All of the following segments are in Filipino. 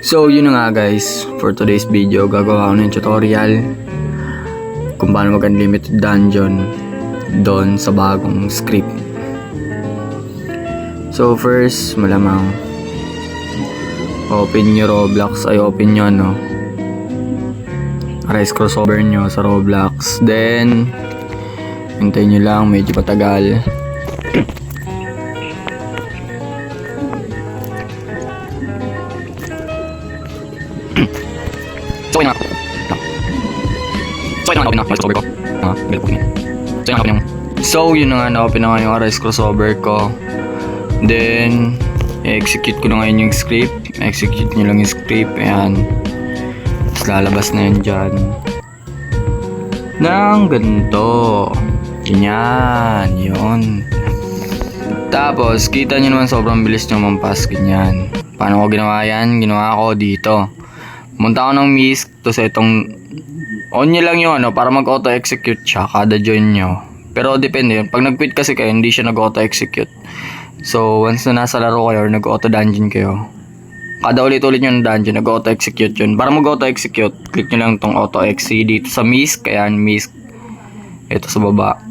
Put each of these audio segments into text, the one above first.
So yun na nga guys, for today's video gagawa ko ng tutorial kung paano mag unlimited dungeon doon sa bagong script. So first, malamang open nyo Roblox, open nyo Arise crossover nyo sa Roblox, then hintayin nyo lang, medyo patagal. So yun na. So yun na, open na crossover ko. So yun na nga, na-open na nga yung Arise crossover ko. Then i-execute ko na ngayon yung script. Execute nyo lang yung script. Ayan. Tapos lalabas na yun dyan ng ganito. Ganyan. Yun. Tapos kita nyo naman sobrang bilis nyo mampas. Ganyan. Paano ko ginawa yan? Ginawa ko dito. Munta ako ng MISC to sa itong on nyo lang yun para mag auto execute siya kada join nyo. Pero depende yun. Pag nag-quit kasi kayo, hindi siya nag auto execute. So once na nasa laro kayo or nag auto dungeon kayo, kada ulit-ulit nyo ng dungeon, nag auto execute yun. Para mag auto execute, click nyo lang tong auto exec dito sa MISC. Ayan, MISC. Ito sa baba.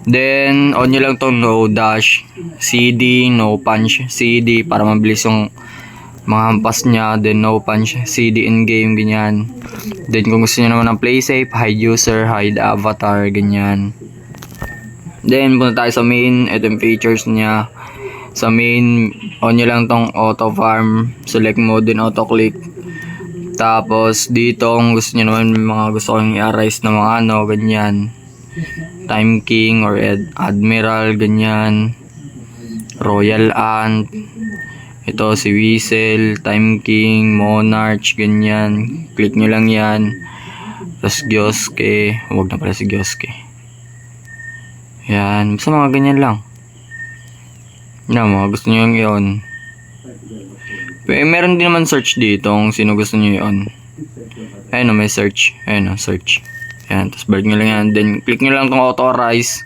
Then on nyo lang tong no dash CD, no punch CD para mabilis yung mga hampas niya. Then no punch CD in game, ganyan. Then kung gusto niyo naman ng play safe, hide user, hide avatar, ganyan. Then punta tayo sa main. Ito yung features niya. Sa main, on nyo lang tong auto farm, select mode, then auto click. Tapos dito kung gusto niyo naman mga gusto kong i-arise na mga ganyan, Time King or Admiral, ganyan, Royal Ant, ito si Weasel, Time King, Monarch, ganyan. Click nyo lang yan. Tapos Gyosuke, huwag na pala si Gyosuke. Yan, basta mga ganyan lang. Yan, mga gusto nyo yung yun. Meron din naman search dito kung sino gusto nyo yun. Ayun may search. Ayun search. Yan, tapos balik nyo lang yan. Then click nyo lang itong auto-arise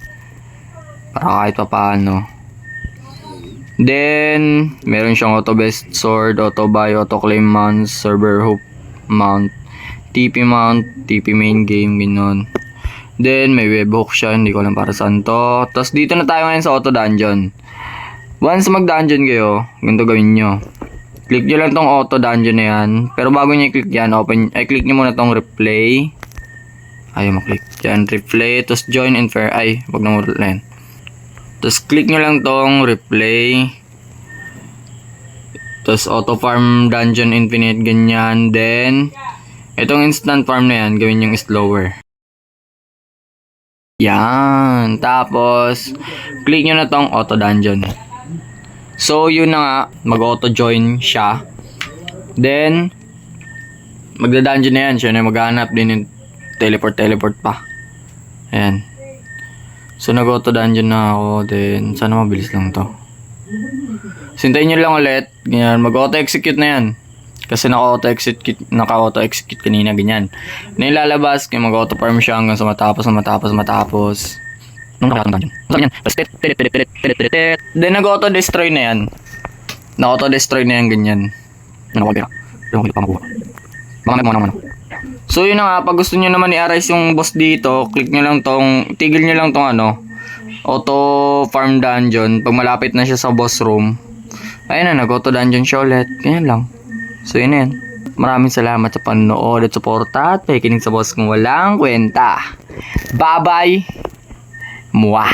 para kahit pa paano. Then meron siyang auto best sword, auto buy, auto claim mount, server hoop mount, TP main game, gano'n. Then may webhook siya, hindi ko alam para saan to. Tapos dito na tayo ngayon sa auto dungeon. Once mag dungeon kayo, ganito gawin nyo. Click nyo lang tong auto dungeon na yan. Pero bago nyo i-click yan, click nyo muna tong replay. Ayaw maklik. Yan, replay. Tapos join and fair. Wag na mo yan. Tapos click nyo lang tong replay. Tapos auto farm dungeon infinite, ganyan. Then itong instant farm na yan, gawin yung slower. Yan. Tapos click nyo na tong auto dungeon. So yun na nga, mag auto join siya. Then magda-dungeon na yan. Siya na maghanap din yung teleport pa. Ayan. So nag-auto dungeon na ako. Then sana mabilis lang to. Sintayin nyo lang ulit. Ganyan, mag-auto execute na yan. Kasi naka-auto execute kanina, ganyan. Na ilalabas, kaya mag-auto farm siya hanggang sa matapos. Nung nakakang dungeon. Then nag-auto destroy na yan. Nag-auto destroy na yan, ganyan. Ano ko bira? Pero hindi pa makuha. Mga. So yun na nga, pag gusto nyo naman i-arise yung boss dito, tigil nyo lang tong auto farm dungeon. Pag malapit na siya sa boss room, ayun na, nag-auto dungeon siya ulit. Ganyan lang. So yun na yan. Maraming salamat sa panonood at suporta at pakikinig sa boss kung walang kwenta. Bye bye. Mwah.